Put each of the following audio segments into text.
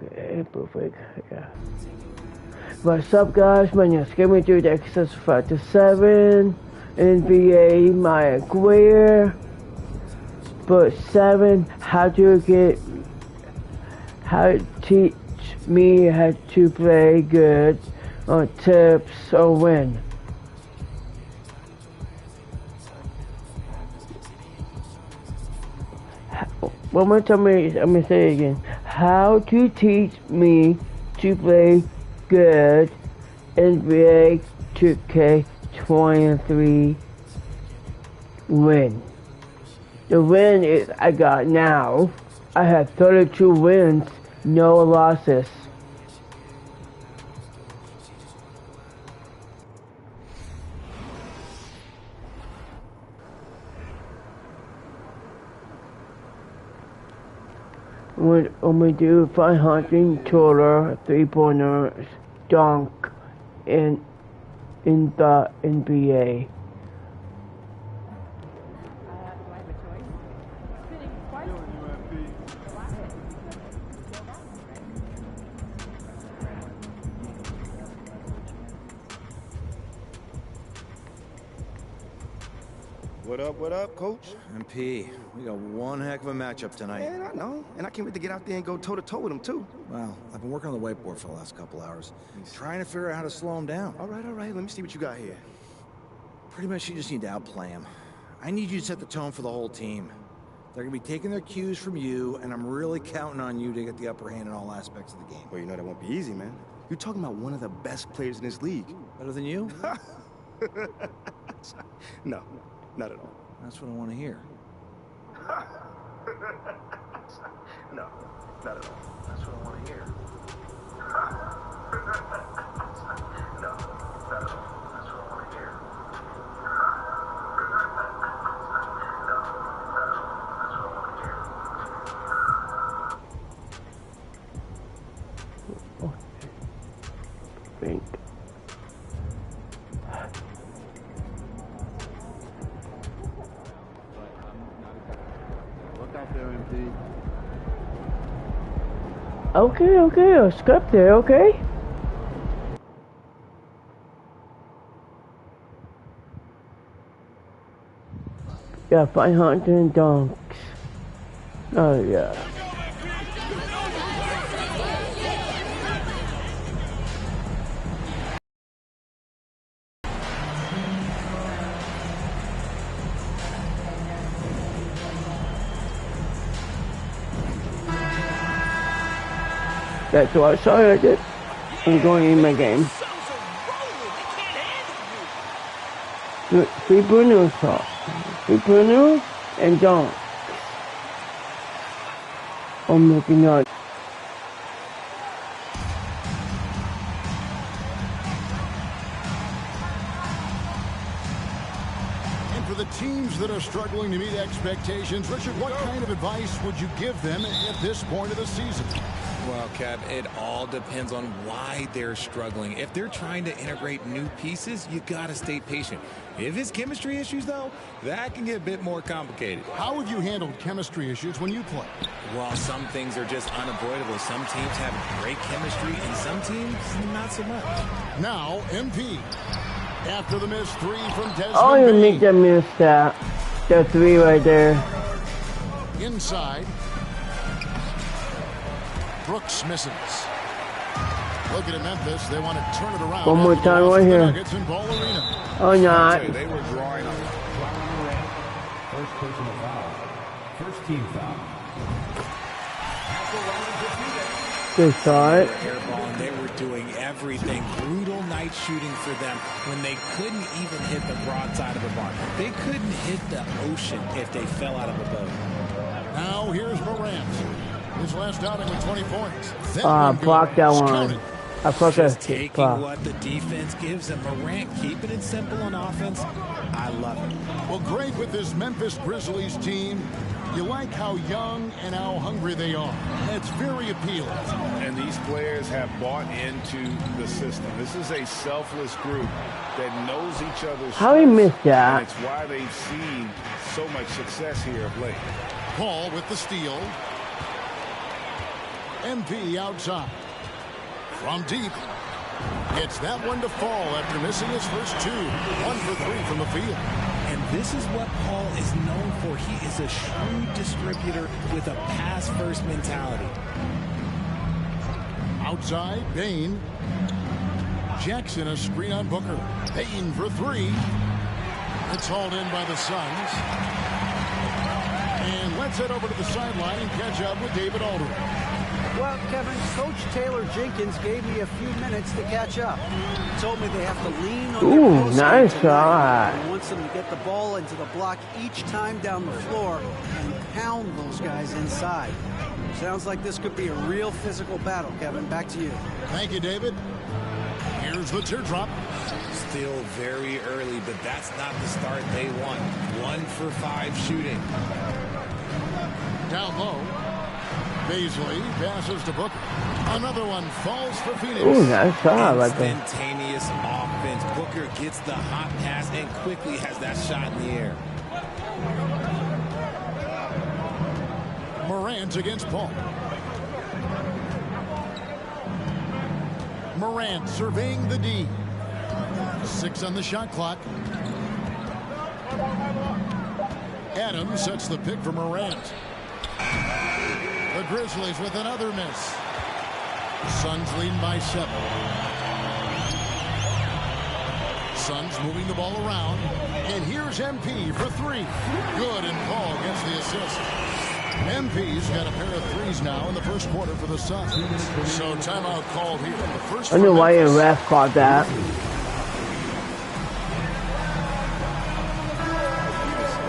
Okay, perfect. Yeah. What's up, guys? My name is Gaming Dude X5-7 NBA my career. But 7, how to teach me how to play good on tips or win. One more time, I'm gonna say it again. How to teach me to play good NBA 2K23 win. The win is I got now. I have 32 wins, no losses. I'm gonna do 500 total 3-pointers dunk in the NBA. What up, Coach? MP, we got one heck of a matchup tonight. Man, I know. And I can't wait to get out there and go toe-to-toe with him, too. Well, I've been working on the whiteboard for the last couple hours, trying to figure out how to slow him down. All right. Let me see what you got here. Pretty much you just need to outplay him. I need you to set the tone for the whole team. They're going to be taking their cues from you, and I'm really counting on you to get the upper hand in all aspects of the game. Well, you know that won't be easy, man. You're talking about one of the best players in this league. Better than you? No, not at all. That's what I want to hear. No, not at all. That's what I want to hear. No, not at all. That's what I want to hear. No, not at all. That's what I want to hear. Think. Okay, I'll skip there, okay? Yeah, 500 dunks. Oh, yeah. That's what I started. I'm going in my game. 3-pointers, 3-pointers and dunks. I'm looking at. And for the teams that are struggling to meet expectations, Richard, what kind of advice would you give them at this point of the season? Well, Kev, it all depends on why they're struggling. If they're trying to integrate new pieces, you got to stay patient. If it's chemistry issues, though, that can get a bit more complicated. How have you handled chemistry issues when you play? Well, some things are just unavoidable. Some teams have great chemistry, and some teams, not so much. Now, MP. After the missed 3 from Desmond Oh, you Bane. need to miss that. The 3 right there. Inside. Brooks misses. Looking at Memphis, they want to turn it around. One more time right here. Oh, not. They were drawing on first personal foul. First team foul. Good shot. Airball, and they were doing everything. Brutal night shooting for them when they couldn't even hit the broadside of a barn. They couldn't hit the ocean if they fell out of a boat. Now here's Morant. His last outing with 20 points. Block that one. I fuck Just taking what the defense gives him. Morant keeping it simple on offense. I love it. Well, great with this Memphis Grizzlies team. You like how young and how hungry they are. It's very appealing. And these players have bought into the system. This is a selfless group that knows each other's How he missed that? And it's why they've seen so much success here of late. Paul with the steal. MP outside. From deep. Gets that one to fall after missing his first two. 1 for 3 from the field. And this is what Paul is known for. He is a shrewd distributor with a pass-first mentality. Outside, Bain. Jackson a screen on Booker. Bain for 3. It's hauled in by the Suns. And let's head over to the sideline and catch up with David Aldridge. Well, Kevin, Coach Taylor Jenkins gave me a few minutes to catch up. He told me they have to lean on their post nice game shot. He wants them to get the ball into the block each time down the floor and pound those guys inside. Sounds like this could be a real physical battle, Kevin. Back to you. Thank you, David. Here's the teardrop. Still very early, but that's not the start they want. 1 for 5 shooting. Down low. Baisley passes to Booker. Another one falls for Phoenix. Ooh, nice shot right there. Instantaneous offense. Booker gets the hot pass and quickly has that shot in the air. Morant against Paul. Morant surveying the D. 6 on the shot clock. Adams sets the pick for Morant. The Grizzlies with another miss. Suns leading by 7. Suns moving the ball around. And here's MP for 3. Good, and Paul gets the assist. MP's got a pair of threes now in the first quarter for the Suns. So timeout called here. The first I don't know why your ref called that.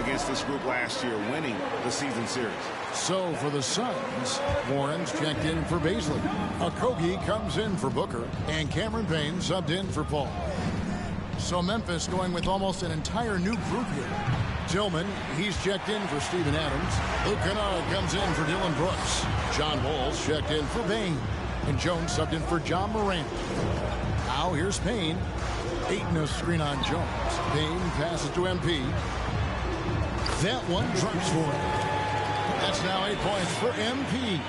Against this group last year, winning the season series. So for the Suns, Warren's checked in for Baisley. Okogie comes in for Booker, and Cameron Payne subbed in for Paul. So Memphis going with almost an entire new group here. Tillman, he's checked in for Steven Adams. Luke Kennard comes in for Dylan Brooks. John Walls checked in for Bain. And Jones subbed in for John Morant. Now here's Payne. Ayton a screen on Jones. Payne passes to MP. That one drops for him. That's now 8 points for MP.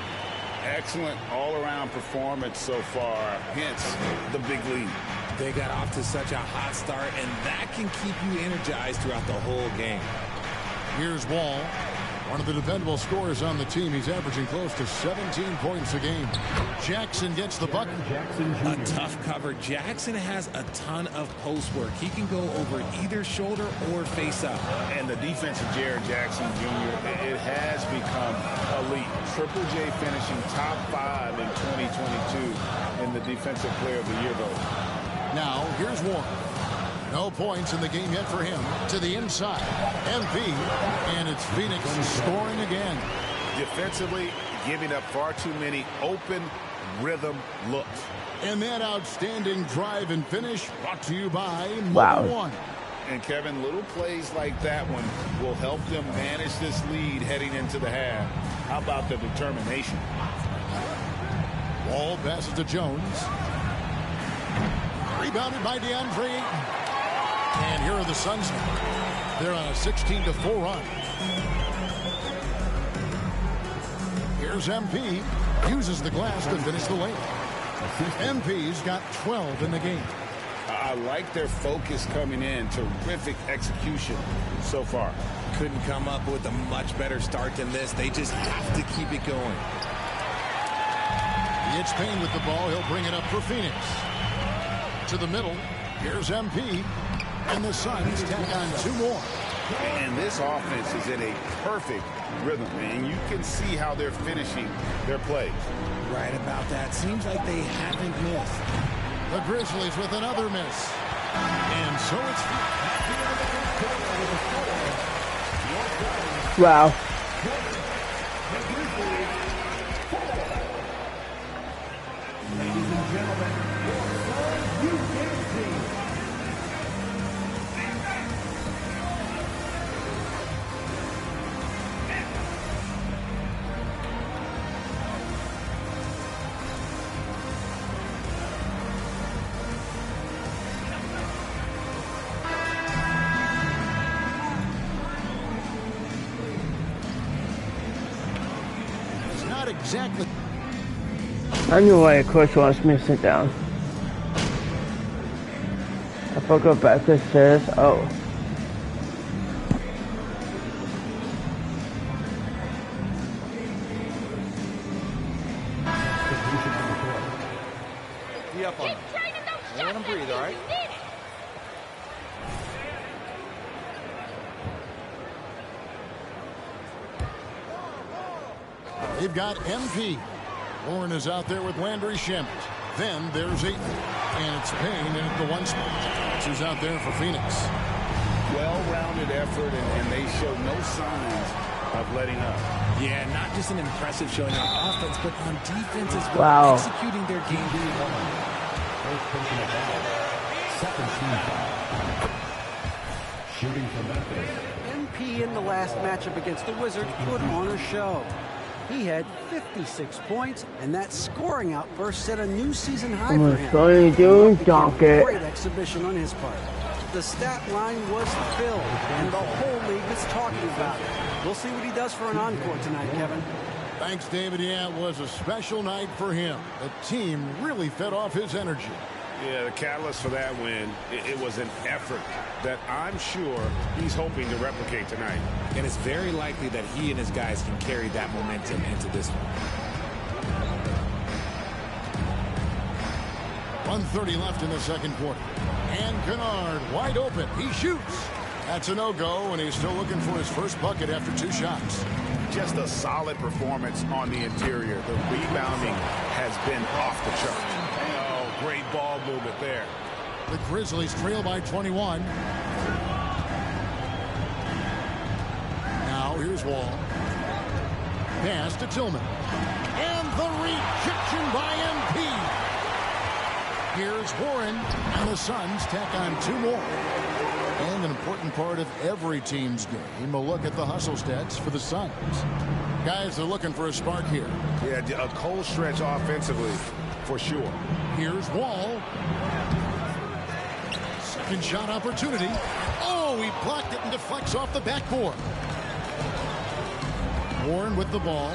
Excellent all-around performance so far, hence the big lead. They got off to such a hot start, and that can keep you energized throughout the whole game. Here's Wall, one of the dependable scorers on the team. He's averaging close to 17 points a game. Jackson gets the bucket. A tough cover. Jackson has a ton of post work. He can go over either shoulder or face up. And the defense of Jared Jackson Jr., it has become elite. Triple J finishing top 5 in 2022 in the Defensive Player of the Year vote. Now, here's Warren. No points in the game yet for him. To the inside. MP. And it's Phoenix scoring again. Defensively, giving up far too many open rhythm looks. And that outstanding drive and finish brought to you by Wow. Mobil 1. And Kevin, little plays like that one will help them manage this lead heading into the half. How about the determination? Wall passes to Jones. Rebounded by DeAndre Ayton. And here are the Suns now. They're on a 16-4 run. Here's MP. Uses the glass to finish the lane. MP's got 12 in the game. I like their focus coming in. Terrific execution so far. Couldn't come up with a much better start than this. They just have to keep it going. It's Payne with the ball. He'll bring it up for Phoenix. To the middle. Here's MP. And the Suns tack on 2 more. And this offense is in a perfect rhythm. And you can see how they're finishing their plays. Right about that. Seems like they haven't missed. The Grizzlies with another miss. And so it's... Wow. Exactly. I knew why Coach wants me to sit down. If I go back to stairs, oh. Be up on him. Let him breathe, all right? They've got MP. Warren is out there with Landry Shamet. Then there's Ayton. And it's Payne in at the one spot. Who's out there for Phoenix. Well-rounded effort, and they show no signs of letting up. Yeah, not just an impressive showing on offense, but on defense as well. Wow. Executing their game. First person at foul. Second team foul. Shooting from Memphis. MP in the last matchup against the Wizards put on a show. He had 56 points, and that scoring outburst set a new season high for him. What are you doing? Dunk it. Great exhibition on his part. The stat line was filled, and the whole league is talking about it. We'll see what he does for an encore tonight, Kevin. Thanks, David. Yeah, it was a special night for him. The team really fed off his energy. Yeah, the catalyst for that win, it was an effort that I'm sure he's hoping to replicate tonight. And it's very likely that he and his guys can carry that momentum into this one. 1:30 left in the second quarter. And Kennard wide open. He shoots. That's a no-go, and he's still looking for his first bucket after 2 shots. Just a solid performance on the interior. The rebounding has been off the chart. Oh, great ball movement there. The Grizzlies trail by 21. Now here's Wall. Pass to Tillman. And the rejection by MP. Here's Warren, and the Suns tack on 2 more. And an important part of every team's game, we'll look at the hustle stats for the Suns. Guys, they're looking for a spark here. Yeah, a cold stretch offensively, for sure. Here's Wall. Second shot opportunity. Oh, he blocked it and deflects off the backboard. Warren with the ball.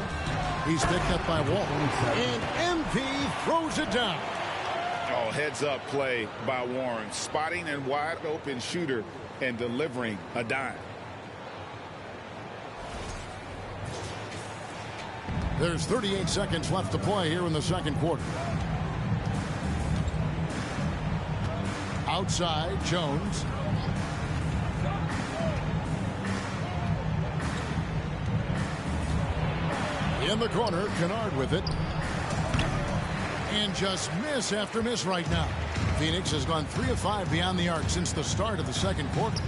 He's picked up by Wall. And MP throws it down. Oh, heads-up play by Warren. Spotting a wide-open shooter and delivering a dime. There's 38 seconds left to play here in the second quarter. Outside, Jones. In the corner, Kennard with it. And just miss after miss right now. Phoenix has gone 3 of 5 beyond the arc since the start of the second quarter.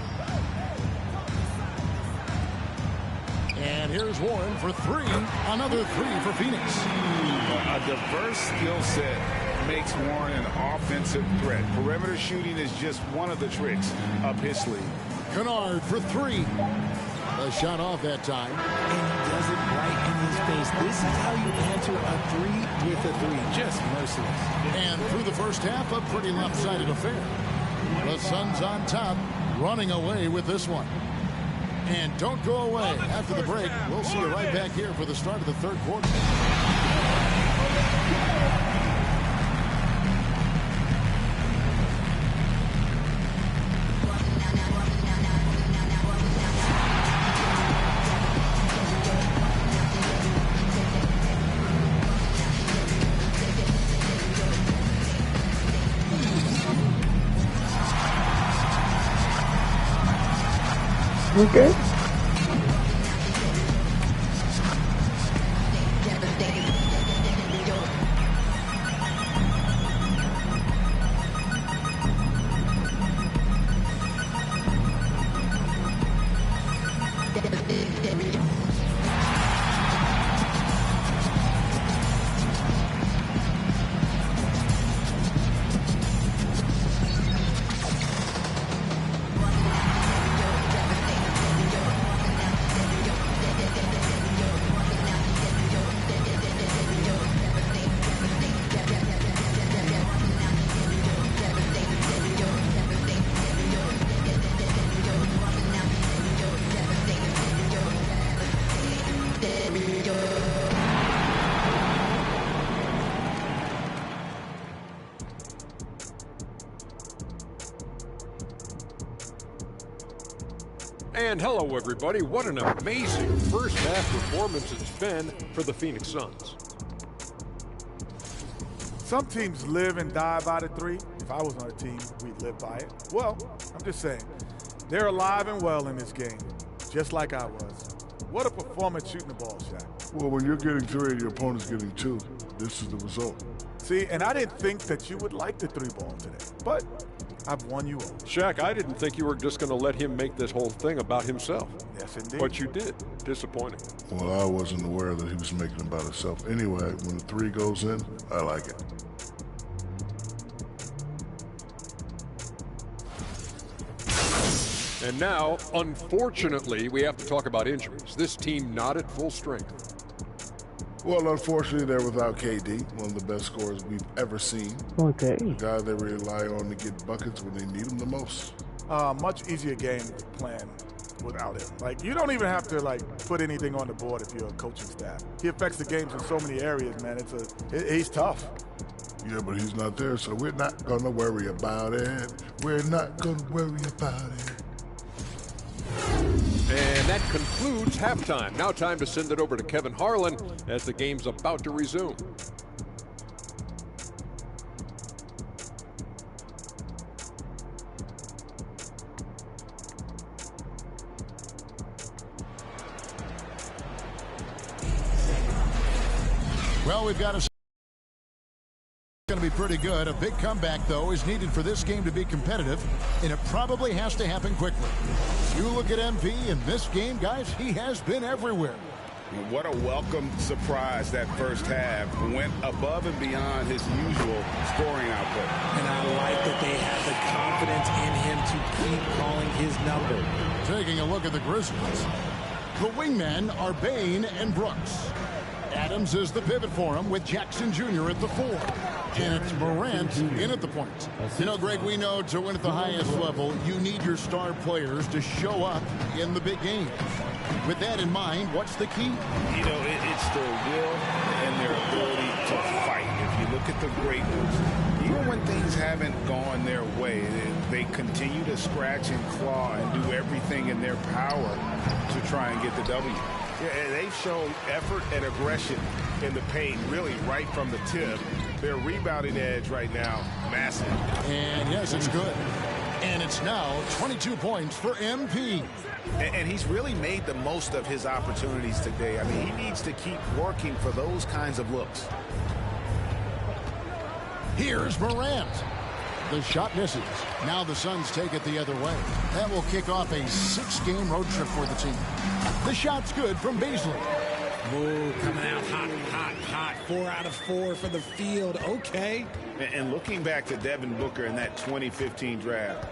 And here's Warren for 3. Another 3 for Phoenix. A diverse skill set makes Warren an offensive threat. Perimeter shooting is just one of the tricks up his sleeve. Kennard for 3. A shot off that time. And he does it right in his face. This is how you answer a 3 with a 3. Just merciless. And through the first half, a pretty lopsided affair. The Suns on top, running away with this one. And don't go away. After the break, we'll see you right back here for the start of the third quarter. Okay. And hello, everybody. What an amazing first half performance it's been for the Phoenix Suns. Some teams live and die by the three. If I was on a team, we'd live by it. Well, I'm just saying, they're alive and well in this game, just like I was. What a performance shooting the ball, Shaq. Well, when you're getting 3 and your opponent's getting 2, this is the result. See, and I didn't think that you would like the 3 ball today, but I've won you over. Shaq, I didn't think you were just going to let him make this whole thing about himself. Yes, indeed. But you did. Disappointing. Well, I wasn't aware that he was making it about himself. Anyway, when the 3 goes in, I like it. And now, unfortunately, we have to talk about injuries. This team not at full strength. Well, unfortunately, they're without KD, one of the best scorers we've ever seen. Okay. The guy they rely on to get buckets when they need them the most. Much easier game to plan without him. Like, you don't even have to, like, put anything on the board if you're a coaching staff. He affects the games in so many areas, man. He's tough. Yeah, but he's not there, so we're not going to worry about it. We're not going to worry about it. And that concludes halftime. Now time to send it over to Kevin Harlan as the game's about to resume. Well, we've got a going to be pretty good. A big comeback, though, is needed for this game to be competitive, and it probably has to happen quickly. You look at MP in this game, guys, he has been everywhere. What a welcome surprise that first half. Went above and beyond his usual scoring output. And I like that they have the confidence in him to keep calling his number. Taking a look at the Grizzlies. The wingmen are Bane and Brooks. Adams is the pivot for him with Jackson Jr. at the 4. And it's Morant in at the point. You know, Greg, we know to win at the highest level, you need your star players to show up in the big game. With that in mind, what's the key? You know, it's their will and their ability to fight. If you look at the great ones, even when things haven't gone their way, they continue to scratch and claw and do everything in their power to try and get the W. Yeah, they've shown effort and aggression in the paint, really right from the tip. Their rebounding edge right now, massive. And yes, it's good. And it's now 22 points for MP. And he's really made the most of his opportunities today. I mean, he needs to keep working for those kinds of looks. Here's Morant. The shot misses. Now the Suns take it the other way. That will kick off a 6-game road trip for the team. The shot's good from Beasley. Ooh, coming out hot, hot, hot. 4 out of 4 for the field. Okay. And looking back to Devin Booker in that 2015 draft,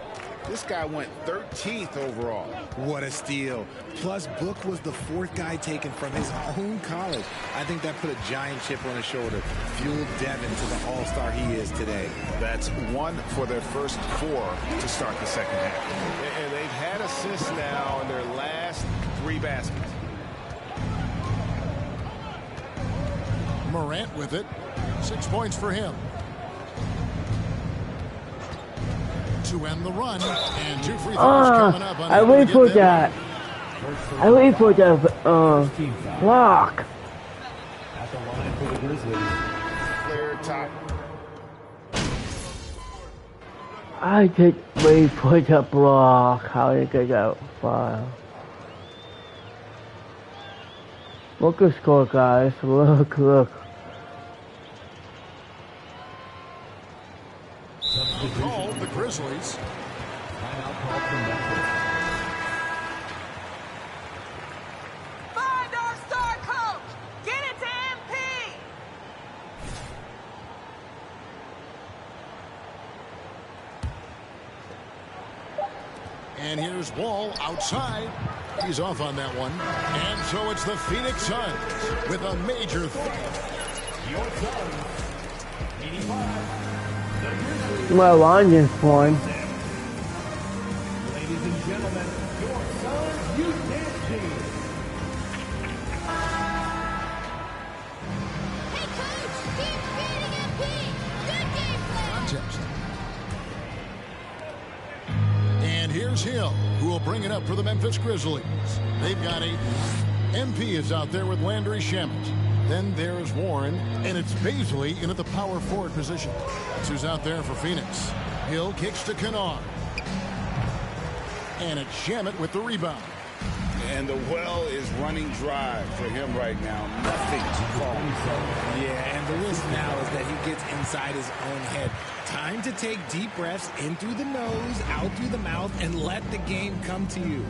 this guy went 13th overall. What a steal. Plus, Book was the 4th guy taken from his own college. I think that put a giant chip on his shoulder. Fueled Devin to the all-star he is today. That's 1 for their first 4 to start the second half. And they've had assists now in their last 3 baskets. Morant with it. 6 points for him. To end the run, and 2 free throws coming up. I wait for that. I wait for the block. At the line for the Grizzlies. Clear top. I did wait for the block. How did I get out? File. Look the score, guys. Look, look. Called the Grizzlies. Timeout called from Memphis. Find our star coach! Get it to MP! And here's Wall outside. He's off on that one. And so it's the Phoenix Suns with a major Your Suns, 85. Well, on this one. Ladies and gentlemen, your Suns Youth Dance Team. Hey, coach! Keep beating MP! Good game plan! contest. And here's It's Hill who will bring it up for the Memphis Grizzlies. They've got 8. MP is out there with Landry Shamet. Then there's Warren, and it's Bazley in at the power forward position. That's who's out there for Phoenix. Hill kicks to Kennard. And it's Shamet with the rebound. And the well is running dry for him right now. Nothing to fall. Yeah, and the risk now is that he gets inside his own head. Time to take deep breaths in through the nose, out through the mouth, and let the game come to you.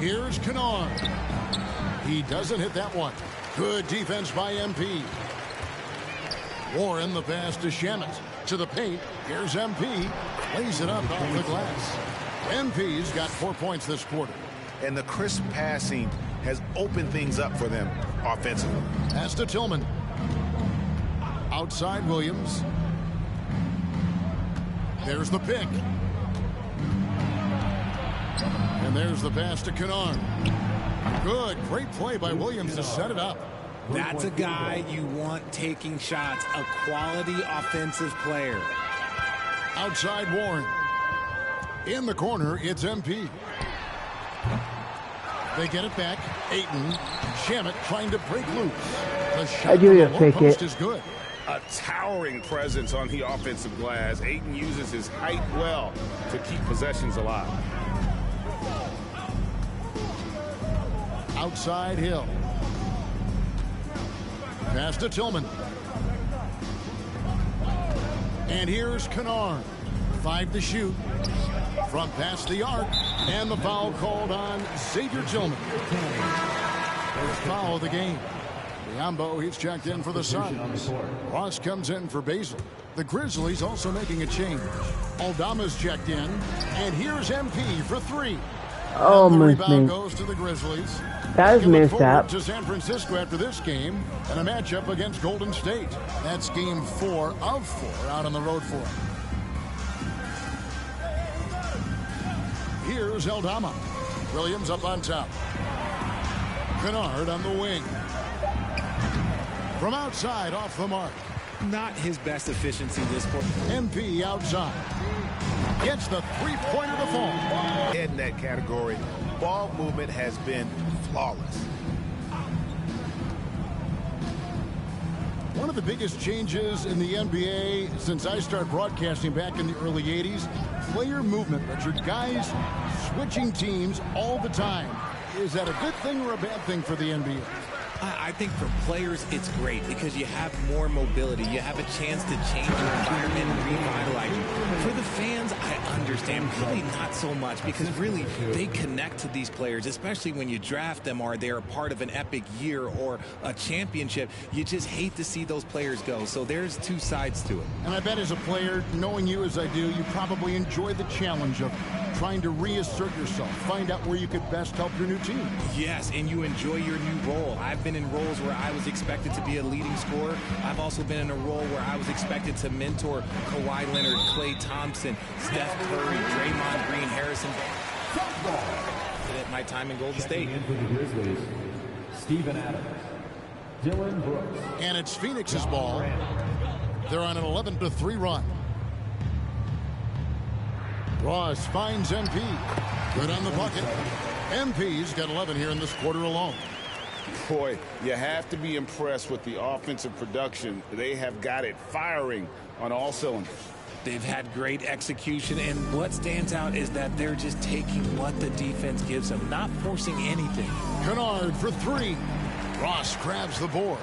Here's Kennard. He doesn't hit that one. Good defense by MP. Warren the pass to Shamet. To the paint. Here's MP. Lays it up off the glass. MP's got 4 points this quarter. And the crisp passing has opened things up for them offensively. Pass to Tillman. Outside Williams. There's the pick. And there's the pass to Kennard. Good. Great play by Williams to set it up. That's a guy you want taking shots. A quality offensive player. Outside Warren. In the corner, it's MP. They get it back. Ayton. Shamet trying to break loose. The shot from the low post is good. A towering presence on the offensive glass. Ayton uses his height well to keep possessions alive. Outside Hill. Pass to Tillman. And here's Kennard. 5 to shoot. From past the arc. And the foul called on Xavier Tillman. First foul of the game. Biyombo, he's checked in for the Suns. Ross comes in for Bazley. The Grizzlies also making a change. Aldama's checked in. And here's MP for 3. Oh, the my rebound God. goes to the Grizzlies. That was messed up. To San Francisco after this game and a matchup against Golden State. That's game 4 of 4 out on the road for him. Here's Aldama. Williams up on top. Kennard on the wing. From outside off the mark. Not his best efficiency this quarter. MP outside. Gets the three-pointer to fall. In that category, ball movement has been flawless. One of the biggest changes in the NBA since I started broadcasting back in the early 80s, player movement, Richard. Guys switching teams all the time. Is that a good thing or a bad thing for the NBA? I think for players, it's great because you have more mobility. You have a chance to change your environment and revitalize you. For the fans, I understand. Probably not so much because really they connect to these players, especially when you draft them or they're a part of an epic year or a championship. You just hate to see those players go. So there's two sides to it. And I bet as a player, knowing you as I do, you probably enjoy the challenge of trying to reassert yourself, find out where you could best help your new team. Yes, and you enjoy your new role. I've been in roles where I was expected to be a leading scorer. I've also been in a role where I was expected to mentor Kawhi Leonard, Klay Thompson, Steph Curry, Draymond Green, Harrison. At my time in Golden State. In for the Grizzlies, Steven Adams, Dylan Brooks. And it's Phoenix's ball. They're on an 11-3 run. Ross finds MP. Good on the bucket. MP's got 11 here in this quarter alone. Boy, you have to be impressed with the offensive production. They have got it firing on all cylinders. They've had great execution, and what stands out is that they're just taking what the defense gives them, not forcing anything. Kennard for 3. Ross grabs the board.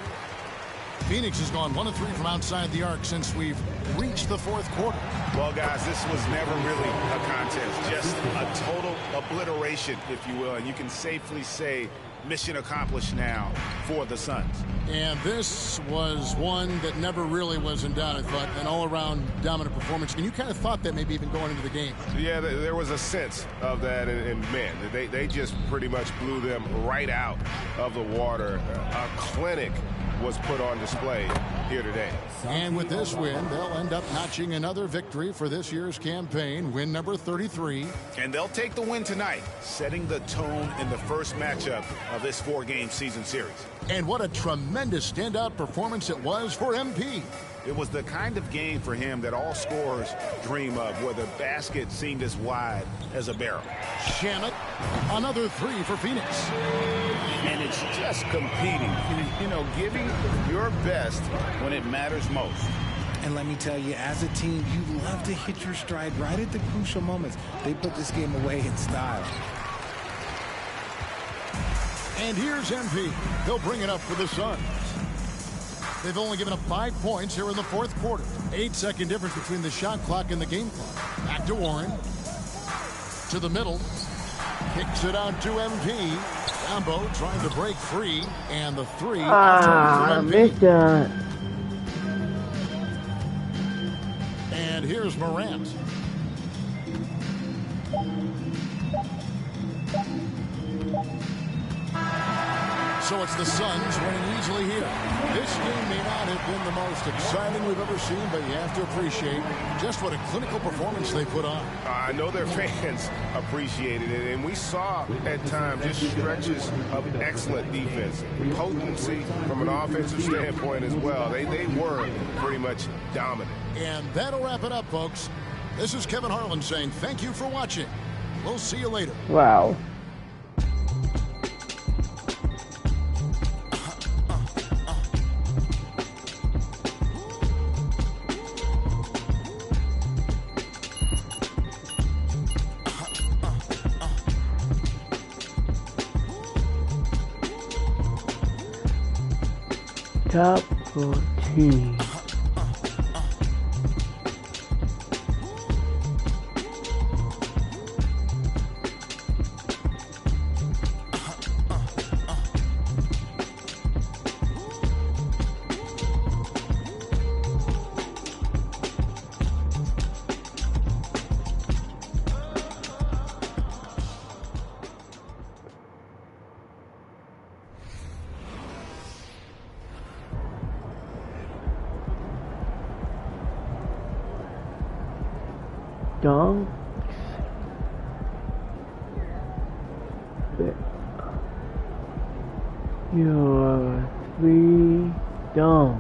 Phoenix has gone 1 of 3 from outside the arc since we've reached the fourth quarter. Well, guys, this was never really a contest, just a total obliteration, if you will. And you can safely say mission accomplished now for the Suns. And this was one that never really was in doubt, I thought, an all-around dominant performance. And you kind of thought that maybe even going into the game. Yeah, there was a sense of that, and man, they just pretty much blew them right out of the water. A clinic was put on display here today. And with this win, they'll end up notching another victory for this year's campaign, win number 33. And they'll take the win tonight, setting the tone in the first matchup of this 4-game season series. And what a tremendous standout performance it was for MP. It was the kind of game for him that all scorers dream of, where the basket seemed as wide as a barrel. Shamet, another three for Phoenix. And it's just competing, you know, giving your best when it matters most. And let me tell you, as a team, you love to hit your stride right at the crucial moments. They put this game away in style. And here's MP. He'll bring it up for the Suns. They've only given up 5 points here in the fourth quarter. 8-second difference between the shot clock and the game clock. Back to Warren. To the middle. Kicks it out to MP. Rambo trying to break free. And the three. I missed that. And here's Morant. So it's the Suns winning easily here. This game may not have been the most exciting we've ever seen, but you have to appreciate just what a clinical performance they put on. I know their fans appreciated it, and we saw at times just stretches of excellent defense. Potency from an offensive standpoint as well. They were pretty much dominant. And that'll wrap it up, folks. This is Kevin Harlan saying thank you for watching. We'll see you later. Wow. Top 14. Dunks. Your 3 dunks.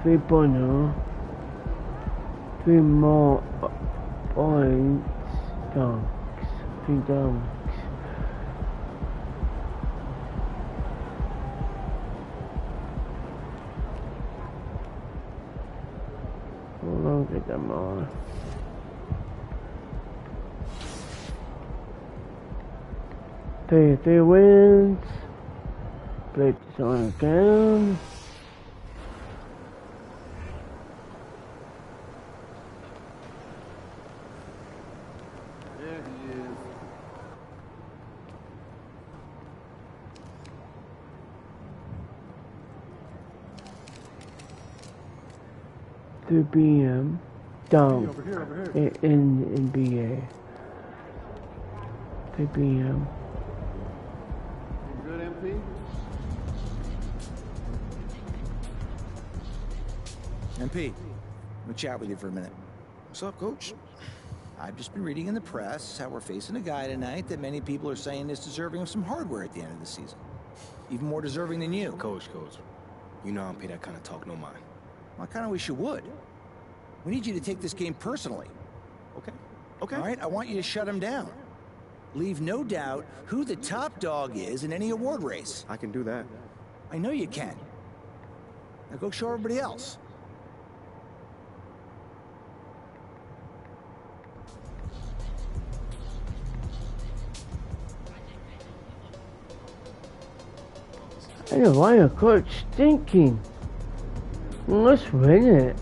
3-pointer. 3 more points. Dunks. 3 dunks. Look at them all. Three wins. Play this on again. There he is. The BM down Over here. in BA. The BM. You good, MP? MP, let me chat with you for a minute. What's up, Coach? I've just been reading in the press how we're facing a guy tonight that many people are saying is deserving of some hardware at the end of the season. Even more deserving than you. Coach, you know I don't pay that kind of talk no mind. I kind of wish you would. We need you to take this game personally. Okay. All right, I want you to shut him down. Leave no doubt who the top dog is in any award race. I can do that. I know you can. Now go show everybody else. I know why your coach stinking. Let's win it.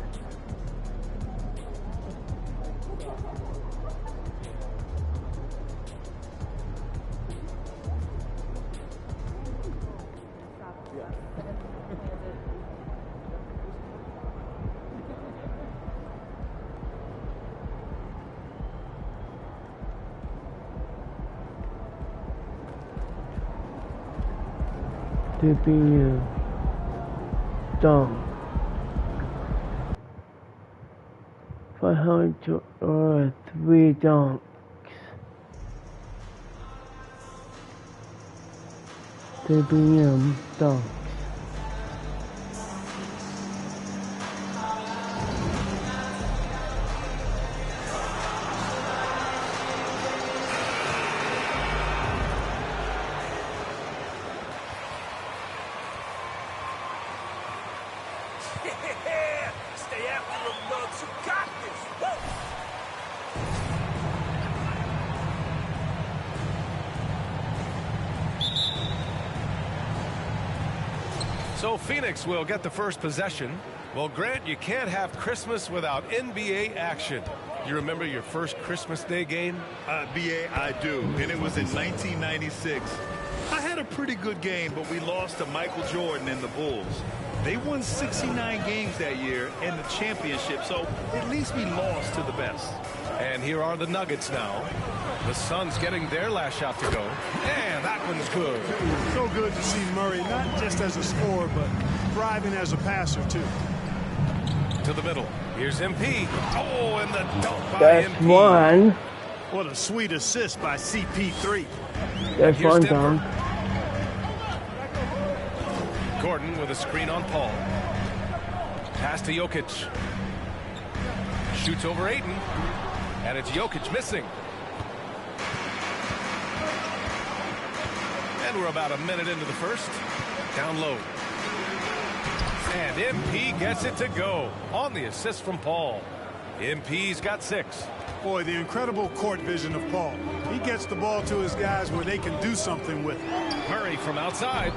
To be done. 500 or 3 dunks. To be dunks. Yeah! Stay after them, Nugs. You got this. Woo! So Phoenix will get the first possession. Well, Grant, you can't have Christmas without NBA action. You remember your first Christmas Day game? BA, I do, and it was in 1996. I had a pretty good game, but we lost to Michael Jordan and the Bulls. They won 69 games that year and the championship, so at least we lost to the best. And here are the Nuggets now. The Suns getting their last shot to go. And that one's good. So good to see Murray, not just as a scorer, but thriving as a passer, too. To the middle. Here's MP. Oh, and the dunk by That's MP. one. What a sweet assist by CP3. That's one, Tom. Gordon with a screen on Paul. Pass to Jokic. Shoots over Ayton. And it's Jokic missing. And we're about a minute into the first. Down low. And MP gets it to go on the assist from Paul. MP's got 6. Boy, the incredible court vision of Paul. He gets the ball to his guys where they can do something with it. Murray from outside.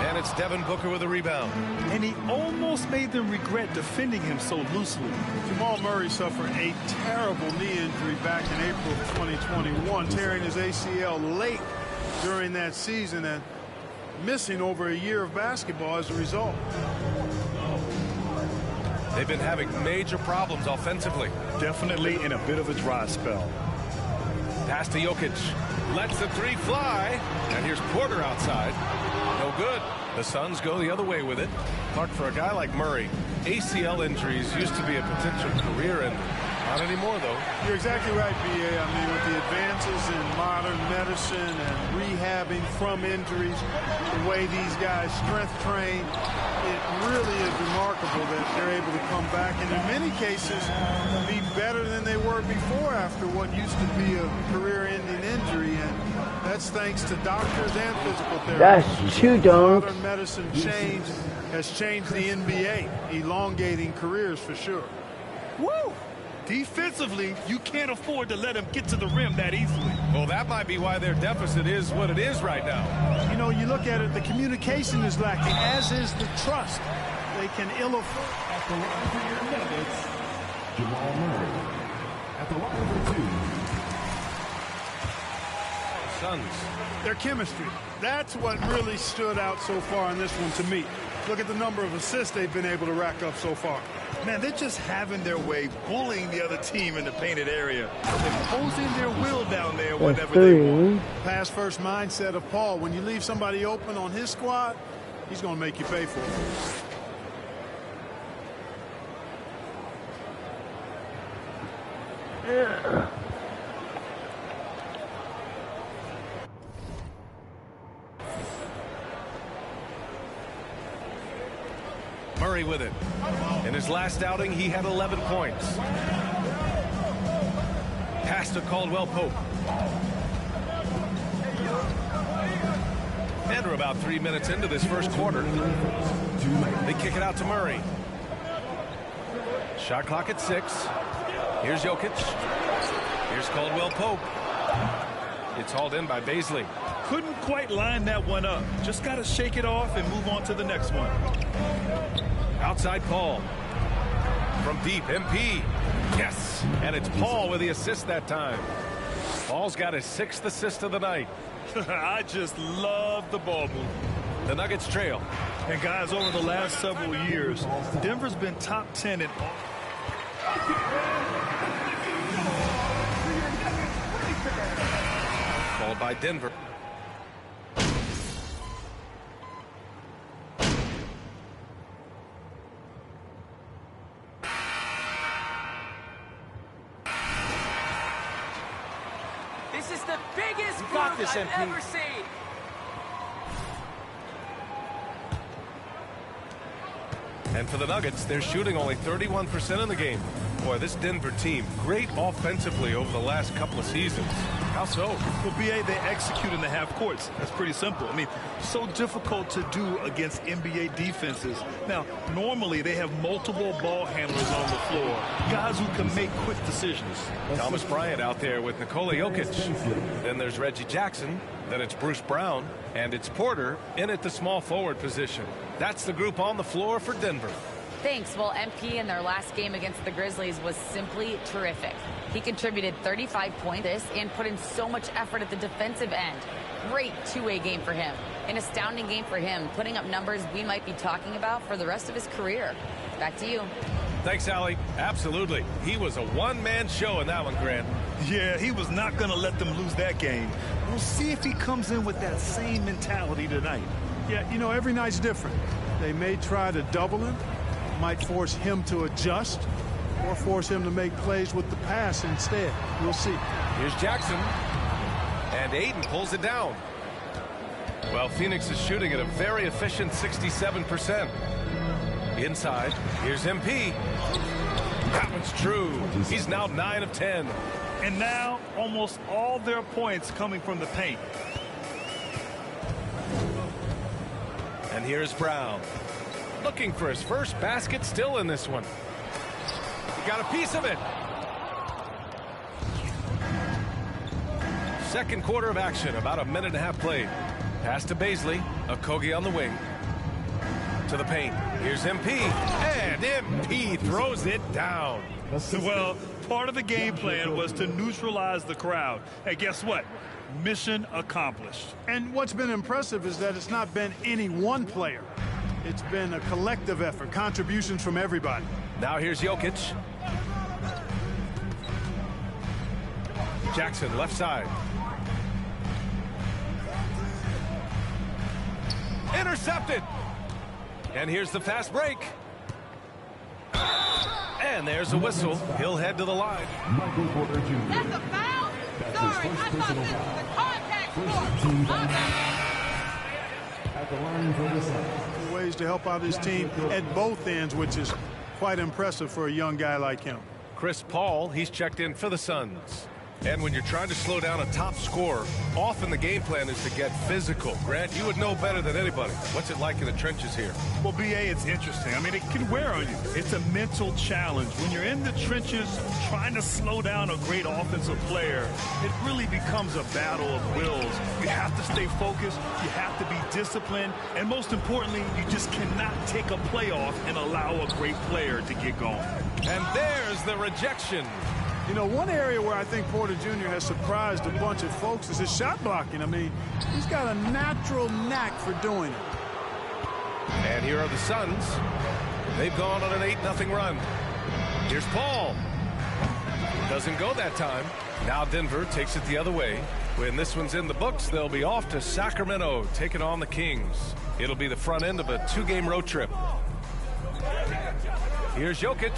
And it's Devin Booker with a rebound. And he almost made them regret defending him so loosely. Jamal Murray suffered a terrible knee injury back in April of 2021, tearing his ACL late during that season and missing over a year of basketball as a result. They've been having major problems offensively. Definitely in a bit of a dry spell. Pass to Jokic. Lets the 3 fly. And here's Porter outside. No good. The Suns go the other way with it. Clark, for a guy like Murray, ACL injuries used to be a potential career ender. Not anymore, though. You're exactly right, B.A. I mean, with the advances in modern medicine and rehabbing from injuries, the way these guys strength train, it really is remarkable that they're able to come back and in many cases be better than they were before after what used to be a career-ending injury. And that's thanks to doctors and physical therapists. That's 2 dunks. Modern medicine has changed the NBA, elongating careers for sure. Woo! Defensively, you can't afford to let him get to the rim that easily. Well, that might be why their deficit is what it is right now. You know, you look at it, the communication is lacking, as is the trust. They can ill afford. At the line for your Nuggets, Jamal Murray. At the line for 2. Suns. Their chemistry. That's what really stood out so far in this one to me. Look at the number of assists they've been able to rack up so far. Man, they're just having their way, bullying the other team in the painted area, imposing their will down there whenever they want. Pass first mindset of Paul. When you leave somebody open on his squad, he's going to make you pay for it. Yeah. Murray with it. In his last outing, he had 11 points. Pass to Caldwell Pope. And we're about 3 minutes into this first quarter. They kick it out to Murray. Shot clock at 6. Here's Jokic. Here's Caldwell Pope. It's hauled in by Baisley. Couldn't quite line that one up. Just got to shake it off and move on to the next one. Outside Paul. From deep, MP. Yes. And it's Paul with the assist that time. Paul's got his 6th assist of the night. I just love the ball move. The Nuggets trail. And guys, over the last several years, Denver's been top 10 in Called by Denver. This is the biggest group I've ever seen. And for the Nuggets, they're shooting only 31% in the game. Boy, this Denver team, great offensively over the last couple of seasons. How so? Well, BA, they execute in the half courts. That's pretty simple. I mean, so difficult to do against NBA defenses. Now, normally they have multiple ball handlers on the floor, guys who can make quick decisions. Thomas Bryant out there with Nikola Jokic. Then there's Reggie Jackson. Then it's Bruce Brown. And it's Porter in at the small forward position. That's the group on the floor for Denver. Thanks. Well, MP in their last game against the Grizzlies was simply terrific. He contributed 35 points and put in so much effort at the defensive end. Great two-way game for him. An astounding game for him, putting up numbers we might be talking about for the rest of his career. Back to you. Thanks, Allie. Absolutely. He was a one-man show in that one, Grant. Yeah, he was not going to let them lose that game. We'll see if he comes in with that same mentality tonight. Yeah, you know, every night's different. They may try to double him, might force him to adjust, or force him to make plays with the pass instead. We'll see. Here's Jackson. And Aiden pulls it down. Well, Phoenix is shooting at a very efficient 67%. Inside, here's MP. That one's true. He's now 9 of 10. And now, almost all their points coming from the paint. And here's Brown. Looking for his first basket still in this one. He got a piece of it. Second quarter of action, about a minute and a half played. Pass to Bazley. Okogie on the wing. To the paint. Here's MP. And MP throws it down. Well, part of the game plan was to neutralize the crowd. And guess what? Mission accomplished. And what's been impressive is that it's not been any one player. It's been a collective effort, contributions from everybody. Now here's Jokic. Jackson, left side. Intercepted. And here's the fast break. And there's a whistle. He'll head to the line. Michael Porter Jr. That's a foul? Sorry, I thought this was a contact sport. At the line for the Suns. Ways to help out his team at both ends, which is quite impressive for a young guy like him. Chris Paul, he's checked in for the Suns. And when you're trying to slow down a top scorer, often the game plan is to get physical. Grant, you would know better than anybody. What's it like in the trenches here? Well, BA, it's interesting. I mean, it can wear on you. It's a mental challenge. When you're in the trenches trying to slow down a great offensive player, it really becomes a battle of wills. You have to stay focused. You have to be disciplined. And most importantly, you just cannot take a play off and allow a great player to get going. And there's the rejection. You know, one area where I think Porter Jr. has surprised a bunch of folks is his shot blocking. I mean, he's got a natural knack for doing it. And here are the Suns. They've gone on an 8-0 run. Here's Paul. Doesn't go that time. Now Denver takes it the other way. When this one's in the books, they'll be off to Sacramento, taking on the Kings. It'll be the front end of a 2-game road trip. Here's Jokic.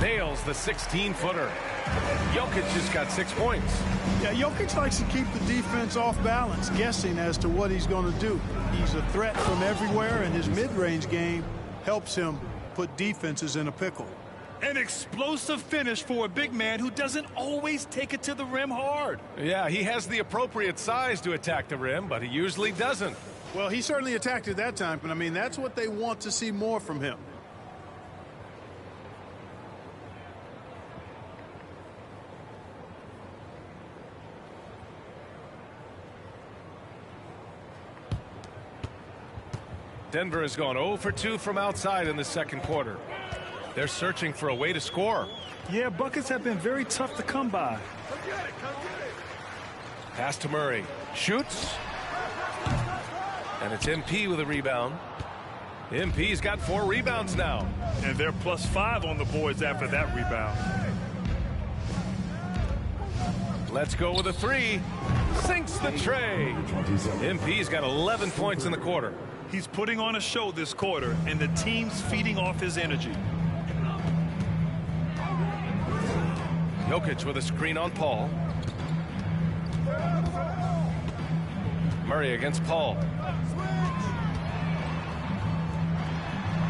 Nails the 16-footer. Jokic just got 6 points. Yeah, Jokic likes to keep the defense off balance, guessing as to what he's going to do. He's a threat from everywhere, and his mid-range game helps him put defenses in a pickle. An explosive finish for a big man who doesn't always take it to the rim hard. Yeah, he has the appropriate size to attack the rim, but he usually doesn't. Well, he certainly attacked it that time, but I mean, that's what they want to see more from him. Denver has gone 0 for 2 from outside in the second quarter. They're searching for a way to score. Yeah, buckets have been very tough to come by. Pass to Murray. Shoots. And it's MP with a rebound. MP's got 4 rebounds now. And they're +5 on the boards after that rebound. Let's go with a 3. Sinks the tray. MP's got 11 points in the quarter. He's putting on a show this quarter, and the team's feeding off his energy. Jokic with a screen on Paul. Murray against Paul.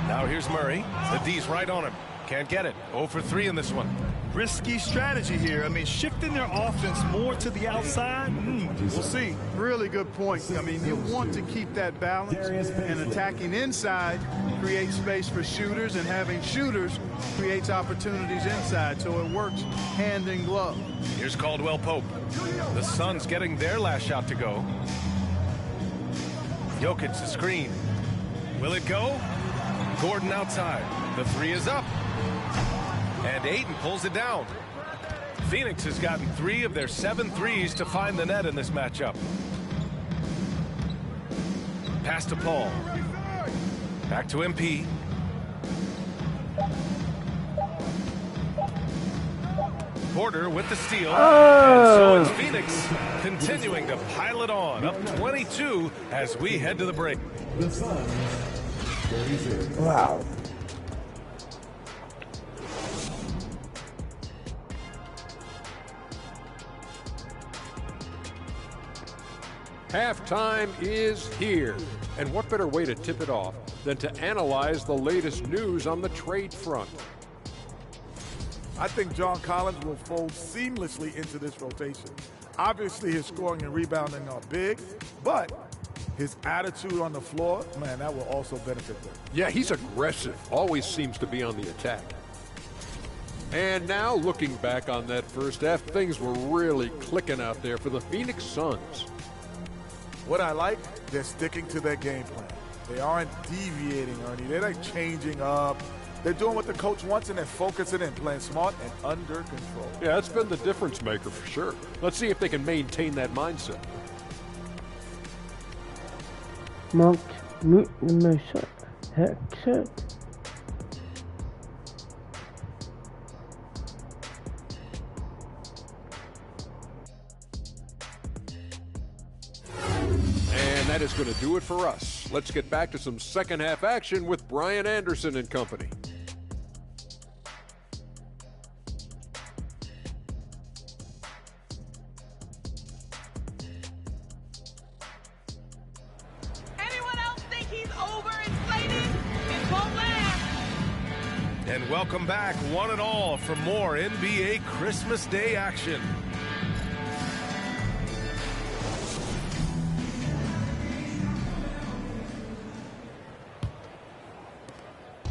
Now here's Murray. The D's right on him. Can't get it. 0 for 3 in this one. risky strategy here. I mean, shifting their offense more to the outside, we'll see. Really good point. I mean, you want to keep that balance, and attacking inside creates space for shooters, and having shooters creates opportunities inside, so it works hand in glove. Here's Caldwell Pope. The Suns getting their last shot to go. Jokic the screen. Will it go? Gordon outside. The three is up. And Ayton pulls it down. Phoenix has gotten 3 of their 7 threes to find the net in this matchup. Pass to Paul. Back to MP. Porter with the steal. And so it's Phoenix continuing to pile it on. Up 22 as we head to the break. Wow. Halftime is here. And what better way to tip it off than to analyze the latest news on the trade front? I think John Collins will fold seamlessly into this rotation. Obviously, his scoring and rebounding are big, but his attitude on the floor, man, that will also benefit them. Yeah, he's aggressive. Always seems to be on the attack. And now, looking back on that first half, things were really clicking out there for the Phoenix Suns. What I like, they're sticking to their game plan. They aren't deviating, Ernie. They're like changing up. They're doing what the coach wants, and they're focusing and playing smart and under control. Yeah, that's been the difference maker for sure. Let's see if they can maintain that mindset. Headset. And that is going to do it for us. Let's get back to some second half action with Brian Anderson and company. Anyone else think he's overinflated? It won't last. And welcome back, one and all, for more NBA Christmas Day action.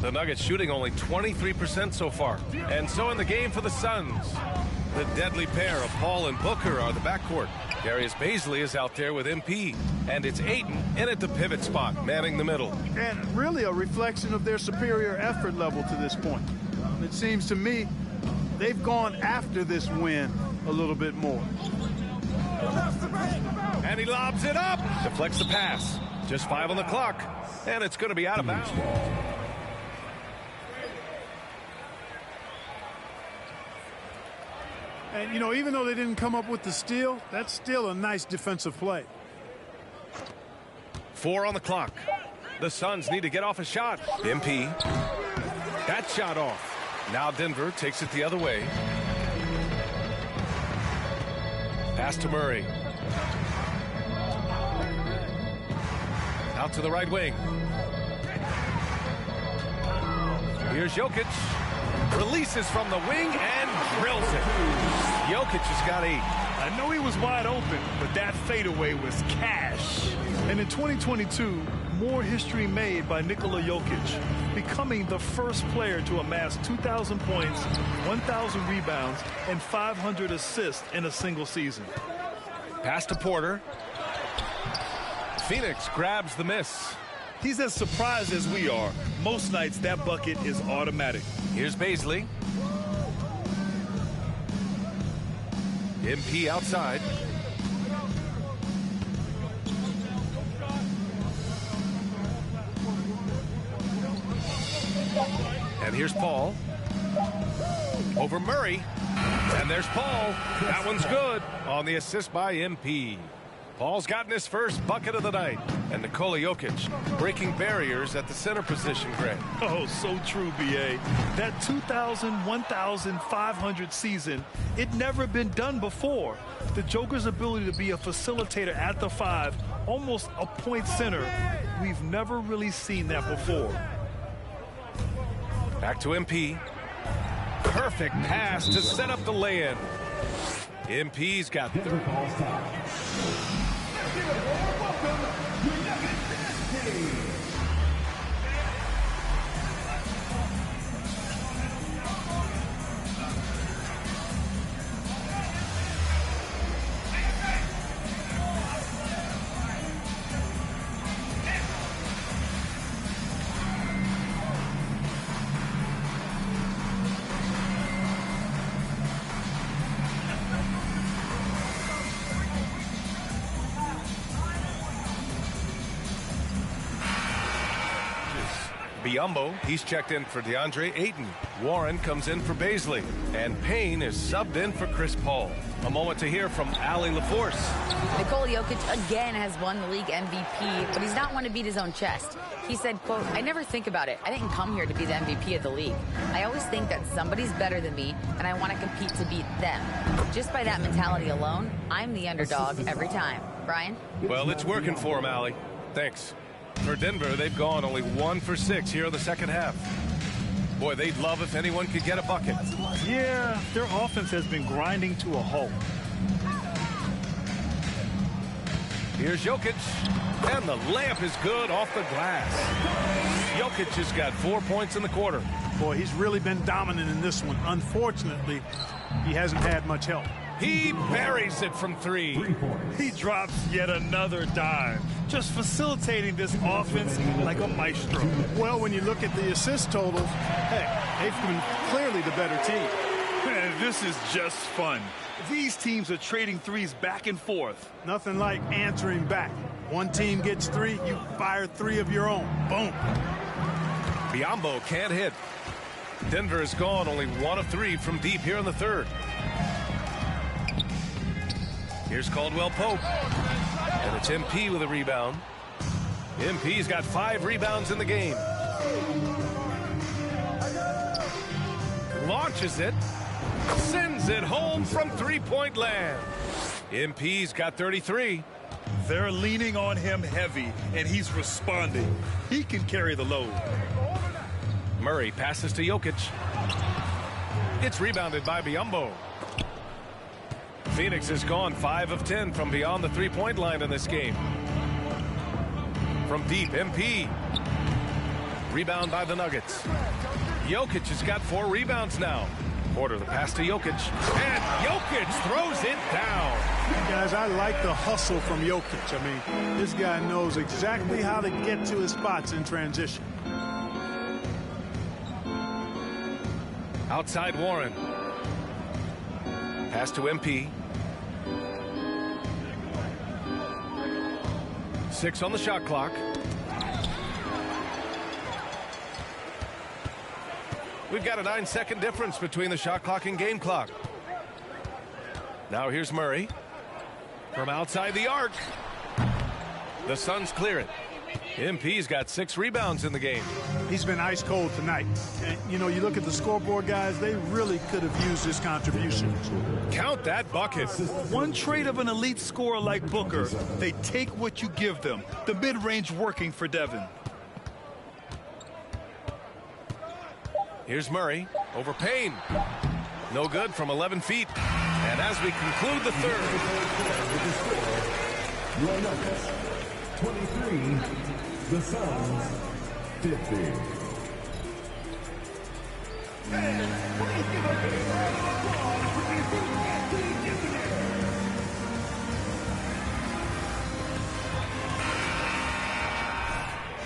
The Nuggets shooting only 23% so far. And so in the game for the Suns, the deadly pair of Paul and Booker are the backcourt. Darius Bazley is out there with MP. And it's Ayton in at the pivot spot, manning the middle. And really a reflection of their superior effort level to this point. It seems to me they've gone after this win a little bit more. And he lobs it up. Deflects the pass. Just 5 on the clock. And it's going to be out of bounds. And, you know, even though they didn't come up with the steal, that's still a nice defensive play. 4 on the clock. The Suns need to get off a shot. MP. That shot off. Now Denver takes it the other way. Pass to Murray. Out to the right wing. Here's Jokic. Releases from the wing and drills it. Jokic has got 8. I know he was wide open, but that fadeaway was cash. And in 2022, more history made by Nikola Jokic, becoming the first player to amass 2,000 points, 1,000 rebounds, and 500 assists in a single season. Pass to Porter. Phoenix grabs the miss. He's as surprised as we are. Most nights that bucket is automatic. Here's Bazley. MP outside. And here's Paul. Over Murray. And there's Paul. That one's good on the assist by MP. Paul's gotten his first bucket of the night. And Nikola Jokic breaking barriers at the center position, Greg. Oh, so true, B.A. That 2,000, 1,500 season, it never been done before. The Joker's ability to be a facilitator at the 5, almost a point center, we've never really seen that before. Back to MP. Perfect pass to set up the lay-in. MP's got Denver calls time. Biyombo, he's checked in for DeAndre Ayton. Warren comes in for Baisley. And Payne is subbed in for Chris Paul. A moment to hear from Allie LaForce. Nikola Jokic again has won the league MVP, but he's not one to beat his own chest. He said, quote, "I never think about it. I didn't come here to be the MVP of the league. I always think that somebody's better than me, and I want to compete to beat them. Just by that mentality alone, I'm the underdog every time." Brian? Well, it's working for him, Allie. Thanks. For Denver, they've gone only 1 for 6 here in the second half. Boy, they'd love if anyone could get a bucket. Yeah, their offense has been grinding to a halt. Here's Jokic, and the layup is good off the glass. Jokic has got 4 points in the quarter. Boy, he's really been dominant in this one. Unfortunately, he hasn't had much help. He buries it from 3. He drops yet another dime, just facilitating this offense like a maestro. Well, when you look at the assist totals, hey, they've been clearly the better team. Man, this is just fun. These teams are trading threes back and forth. Nothing like answering back. One team gets 3, you fire 3 of your own. Boom. Biyombo can't hit. Denver has gone only 1 of 3 from deep here in the third. Here's Caldwell Pope. And it's MP with a rebound. MP's got 5 rebounds in the game. Launches it. Sends it home from 3-point land. MP's got 33. They're leaning on him heavy, and he's responding. He can carry the load. Murray passes to Jokic. It's rebounded by Biyombo. Phoenix has gone 5 of 10 from beyond the 3-point line in this game. From deep, MP. Rebound by the Nuggets. Jokic has got 4 rebounds now. Porter the pass to Jokic. And Jokic throws it down. Guys, I like the hustle from Jokic. I mean, this guy knows exactly how to get to his spots in transition. Outside Warren. Pass to MP. 6 on the shot clock. We've got a 9-second difference between the shot clock and game clock. Now here's Murray. From outside the arc. The Suns clear it. MP's got 6 rebounds in the game. He's been ice cold tonight. And, you know, you look at the scoreboard, guys, they really could have used his contribution. Count that bucket. One trait of an elite scorer like Booker, they take what you give them. The mid-range working for Devin. Here's Murray over Payne. No good from 11 feet. And as we conclude the third. Your Nuggets, 23. The Suns, 50.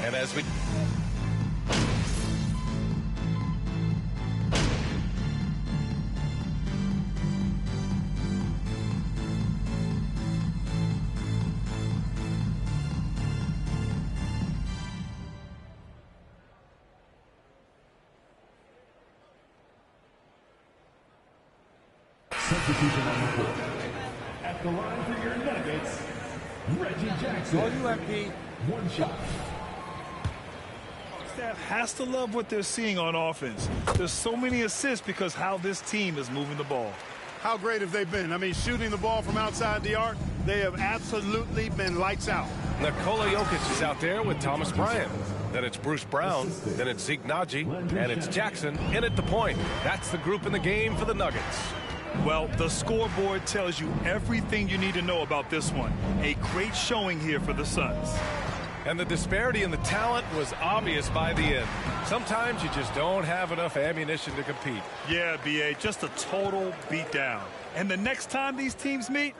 And as we... Substitution on the court. At the line for your Nuggets, Reggie Jackson. All you, MP. 1 shot. Staff has to love what they're seeing on offense. There's so many assists because how this team is moving the ball. How great have they been? I mean, shooting the ball from outside the arc, they have absolutely been lights out. Nikola Jokic is out there with Thomas Bryant. Then it's Bruce Brown. Then it's Zeke Naji. And it's Jackson in at the point. That's the group in the game for the Nuggets. Well, the scoreboard tells you everything you need to know about this one. A great showing here for the Suns. And the disparity in the talent was obvious by the end. Sometimes you just don't have enough ammunition to compete. Yeah, B.A., just a total beatdown. And the next time these teams meet,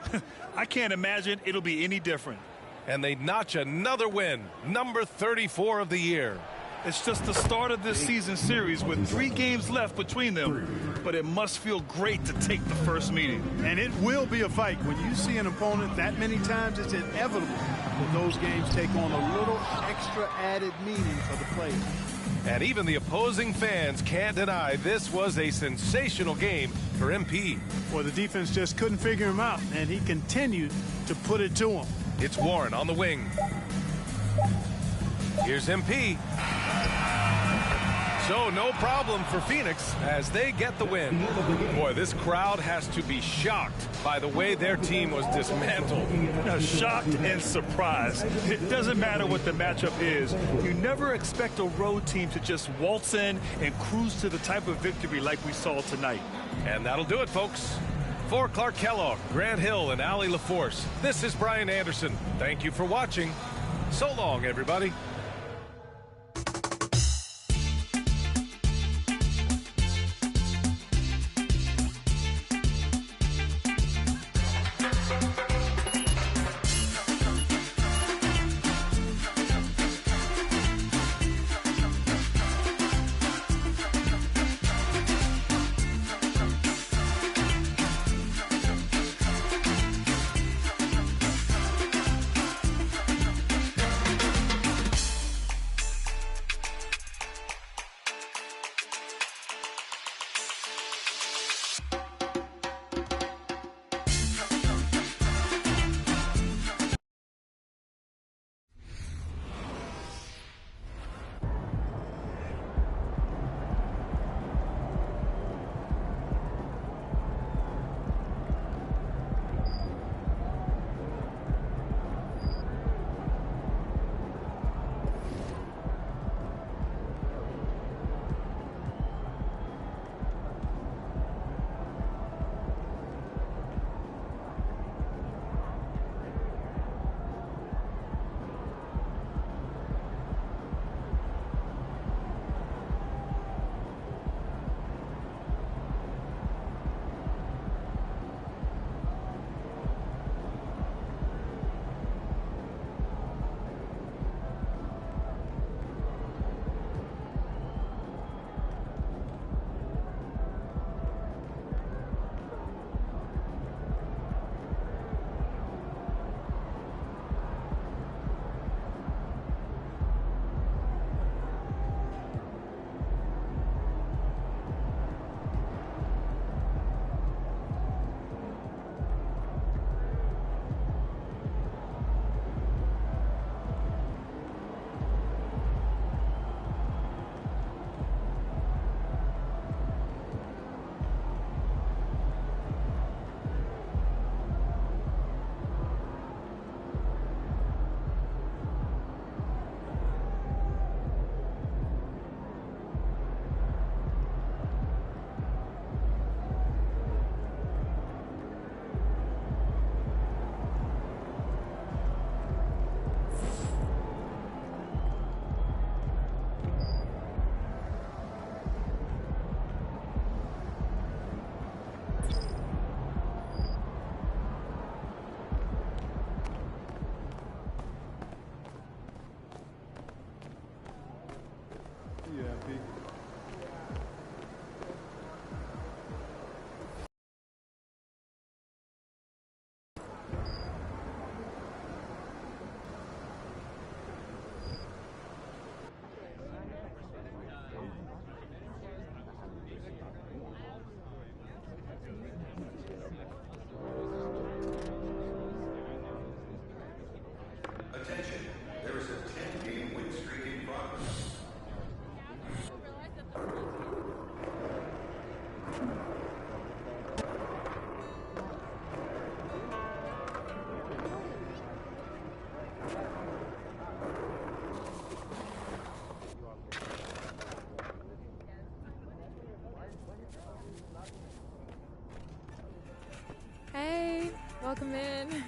I can't imagine it'll be any different. And they notch another win, number 34 of the year. It's just the start of this season series with 3 games left between them. But it must feel great to take the first meeting. And it will be a fight. When you see an opponent that many times, it's inevitable that those games take on a little extra added meaning for the players. And even the opposing fans can't deny this was a sensational game for MP. Well, the defense just couldn't figure him out, and he continued to put it to him. It's Warren on the wing. Here's MP. So no problem for Phoenix as they get the win. Boy, this crowd has to be shocked by the way their team was dismantled. Shocked and surprised. It doesn't matter what the matchup is. You never expect a road team to just waltz in and cruise to the type of victory like we saw tonight. And that'll do it, folks. For Clark Kellogg, Grant Hill, and Allie LaForce, this is Brian Anderson. Thank you for watching. So long, everybody. welcome in.